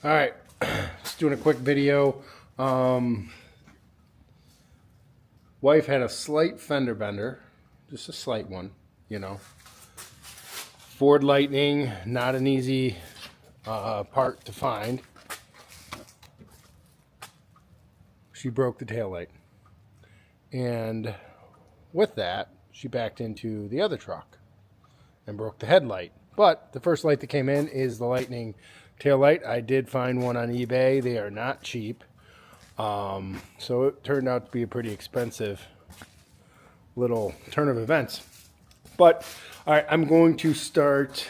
All right, just doing a quick video. Wife had a slight fender bender, just a slight one, you know. Ford Lightning, not an easy part to find. She broke the taillight. And with that, she backed into the other truck and broke the headlight. But the first light that came in is the Lightning taillight. I did find one on eBay. They are not cheap. So it turned out to be a pretty expensive little turn of events. But, all right, I'm going to start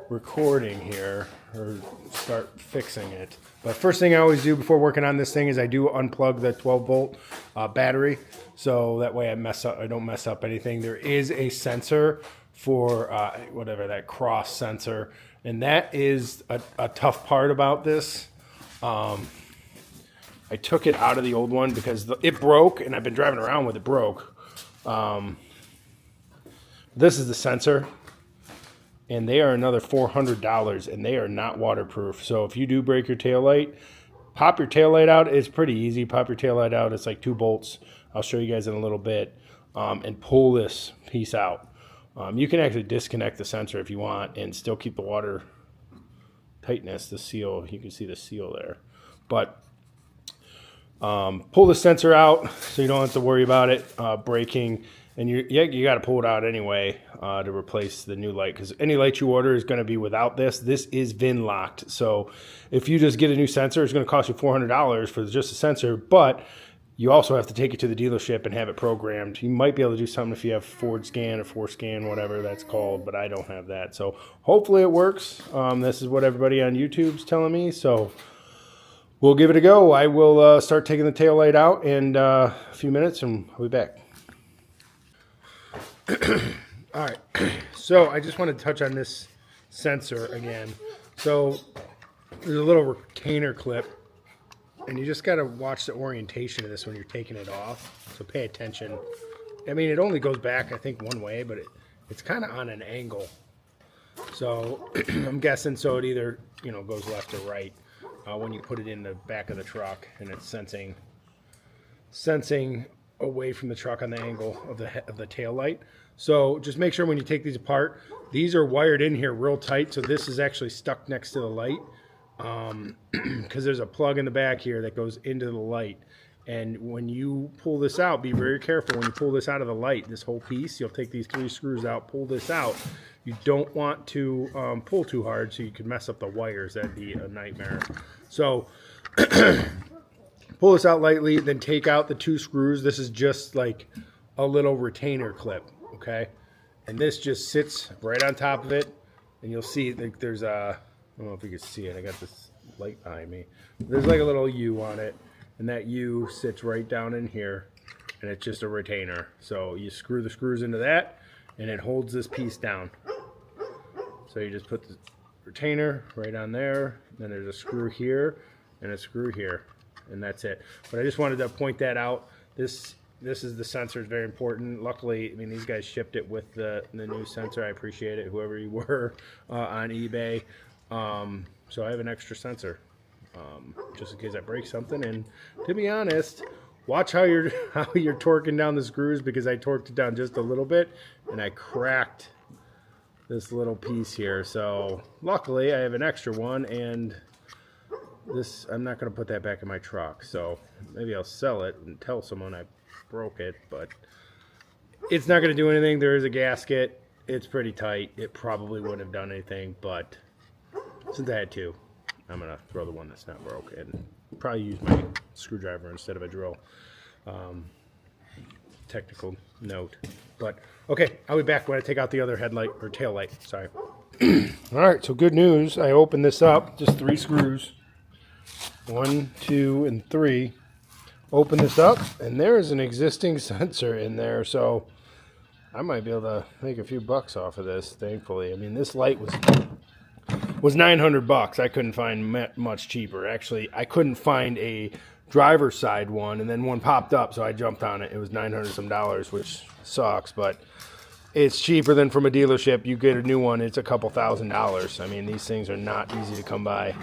recording here, or start fixing it. But first thing I always do before working on this thing is I do unplug the 12-volt battery, so that way I don't mess up anything. There is a sensor for whatever, that cross sensor, and that is a tough part about this. I took it out of the old one because it broke, and I've been driving around with it broke. This is the sensor, and they are another $400, and they are not waterproof. So if you do break your taillight, pop your taillight out. It's pretty easy. Pop your taillight out. It's like 2 bolts. I'll show you guys in a little bit. And pull this piece out. You can actually disconnect the sensor if you want and still keep the water tightness, the seal. You can see the seal there. But pull the sensor out so you don't have to worry about it breaking. And you got to pull it out anyway to replace the new light, because any light you order is going to be without this. This is VIN locked. So if you just get a new sensor, it's going to cost you $400 for just a sensor, but you also have to take it to the dealership and have it programmed. You might be able to do something if you have Ford Scan or ForScan, whatever that's called, but I don't have that. So hopefully it works. This is what everybody on YouTube's telling me. So we'll give it a go. I will start taking the tail light out in a few minutes, and I'll be back. All right, so I just want to touch on this sensor again. So there's a little retainer clip, and you just got to watch the orientation of this when you're taking it off. So pay attention. I mean, it only goes back, I think, one way, but it's kind of on an angle. So I'm guessing so it either, goes left or right when you put it in the back of the truck, and it's sensing away from the truck on the angle of the tail light. So just make sure when you take these apart, these are wired in here real tight, so this is actually stuck next to the light, because there's a plug in the back here that goes into the light. And when you pull this out, be very careful when you pull this out of the light, this whole piece. You'll take these 3 screws out, pull this out. You don't want to pull too hard, so you can mess up the wires. That'd be a nightmare. So pull this out lightly, then take out the 2 screws. This is just like a little retainer clip, okay? And this just sits right on top of it, and you'll see like there's a, I don't know if you can see it. I got this light behind me. There's like a little U on it, and that U sits right down in here, and it's just a retainer. So you screw the screws into that, and it holds this piece down. So you just put the retainer right on there, then there's a screw here and a screw here, and that's it. But I just wanted to point that out. This is the sensor. It's very important. Luckily, I mean, these guys shipped it with the new sensor. I appreciate it, whoever you were on eBay. So I have an extra sensor just in case I break something. And to be honest, watch how you're torquing down the screws, because I torqued it down just a little bit and I cracked this little piece here. So luckily I have an extra one, and this, I'm not going to put that back in my truck. So maybe I'll sell it and tell someone I broke it, but it's not going to do anything. There is a gasket. It's pretty tight. It probably wouldn't have done anything, but since I had 2, I'm going to throw the one that's not broke and probably use my screwdriver instead of a drill. Technical note. But okay, I'll be back when I take out the other headlight or tail light. Sorry. All right, so good news. I opened this up, just 3 screws. 1, 2, and 3. Open this up, and there is an existing sensor in there, so I might be able to make a few bucks off of this, thankfully. I mean, this light was $900. I couldn't find much cheaper. Actually, I couldn't find a driver's side one, and then one popped up, so I jumped on it. It was $900 some, which sucks, but it's cheaper than from a dealership. You get a new one, it's a couple $1,000s. I mean, these things are not easy to come by.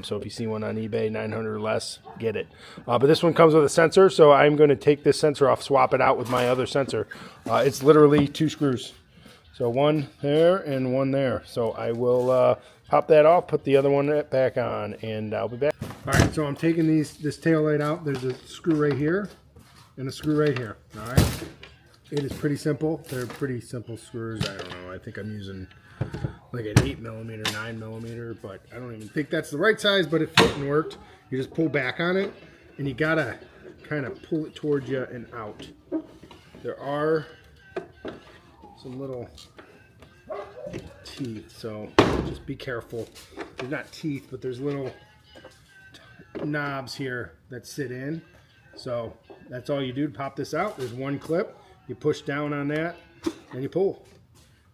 So if you see one on eBay, 900 or less, get it. But this one comes with a sensor, so I'm going to take this sensor off, swap it out with my other sensor. It's literally 2 screws. So one there and one there. So I will pop that off, put the other one back on, and I'll be back. All right, so I'm taking this tail light out. There's a screw right here and a screw right here. All right. It is pretty simple. They're pretty simple screws. I don't know. I think I'm using like an 8mm, 9mm, but I don't even think that's the right size, but it fit and worked. You just pull back on it, and you gotta kind of pull it towards you and out. There are some little teeth, so just be careful. There's not teeth, but there's little knobs here that sit in. So that's all you do to pop this out. There's one clip. You push down on that and you pull.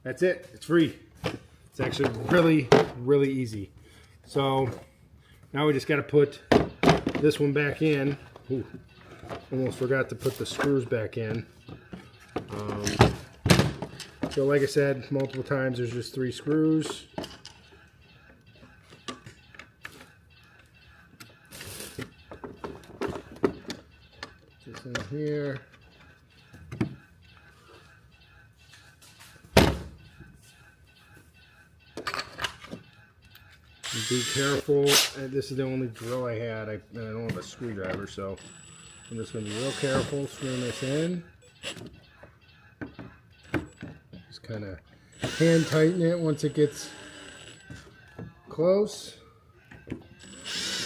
That's it. It's free. It's actually really, really easy. So now we just got to put this one back in. Ooh, almost forgot to put the screws back in. So like I said multiple times, there's just 3 screws. This in here. Be careful. This is the only drill I had. I don't have a screwdriver, so I'm just going to be real careful screwing this in. Just kind of hand tighten it once it gets close.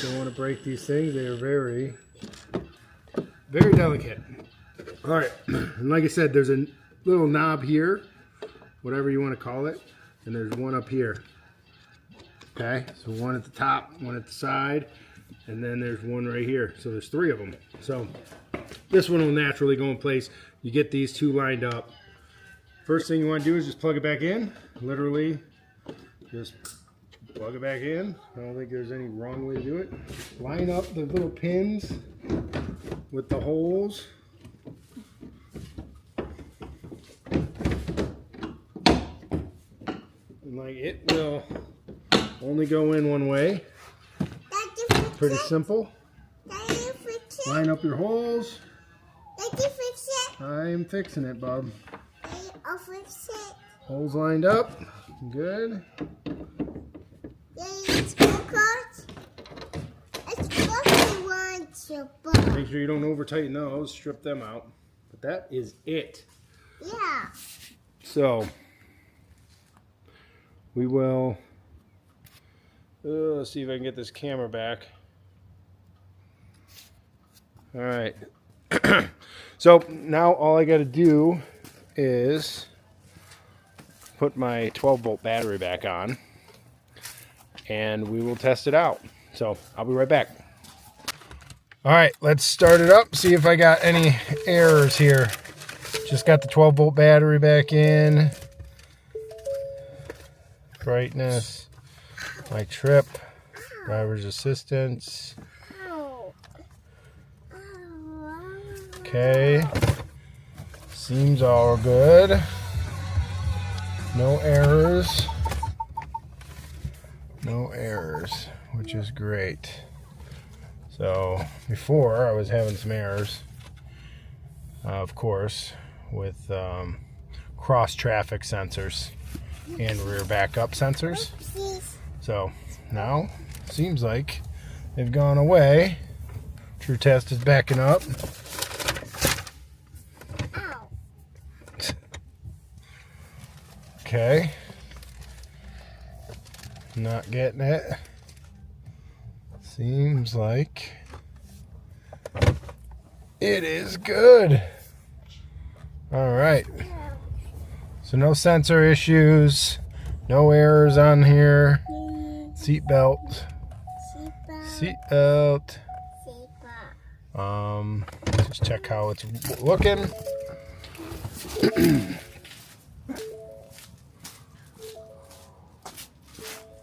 Don't want to break these things. They are very, very delicate. All right, and like I said, there's a little knob here, whatever you want to call it, and there's one up here. Okay, so one at the top, one at the side, and then there's one right here. So there's 3 of them. So this one will naturally go in place. You get these 2 lined up. First thing you want to do is just plug it back in. Literally, just plug it back in. I don't think there's any wrong way to do it. Line up the little pins with the holes. And like it will only go in one way. Pretty simple. Line up your holes. I'm fixing it, Bob. Holes lined up. Good. Make sure you don't over tighten those. Strip them out. But that is it. Yeah. So we will. Let's see if I can get this camera back. All right. So now all I got to do is put my 12-volt battery back on, and we will test it out. So I'll be right back. All right, let's start it up. See if I got any errors here. Just got the 12-volt battery back in. Brightness. My trip, driver's assistance. Okay, seems all good. No errors. No errors, which is great. So before I was having some errors, of course, with cross traffic sensors and rear backup sensors. So now seems like they've gone away. True Test is backing up. Ow. Okay. Not getting it. Seems like it is good. All right. So no sensor issues, no errors on here. Seatbelt. Seatbelt. Just check how it's looking.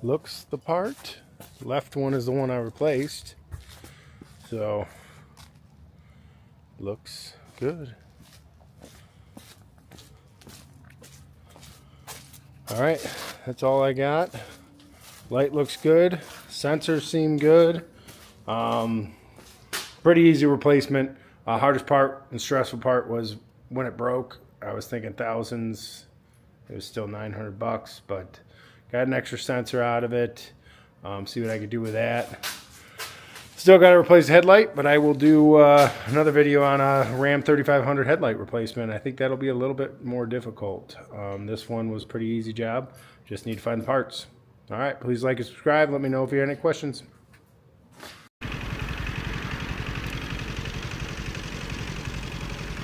Looks the part. Left one is the one I replaced. So looks good. All right, that's all I got. Light looks good. Sensors seem good. Pretty easy replacement. Hardest part and stressful part was when it broke. I was thinking thousands. It was still $900, but got an extra sensor out of it. See what I could do with that. Still got to replace the headlight, but I will do another video on a Ram 3500 headlight replacement. I think that'll be a little bit more difficult. This one was a pretty easy job. Just need to find the parts. All right, please like and subscribe. Let me know if you have any questions.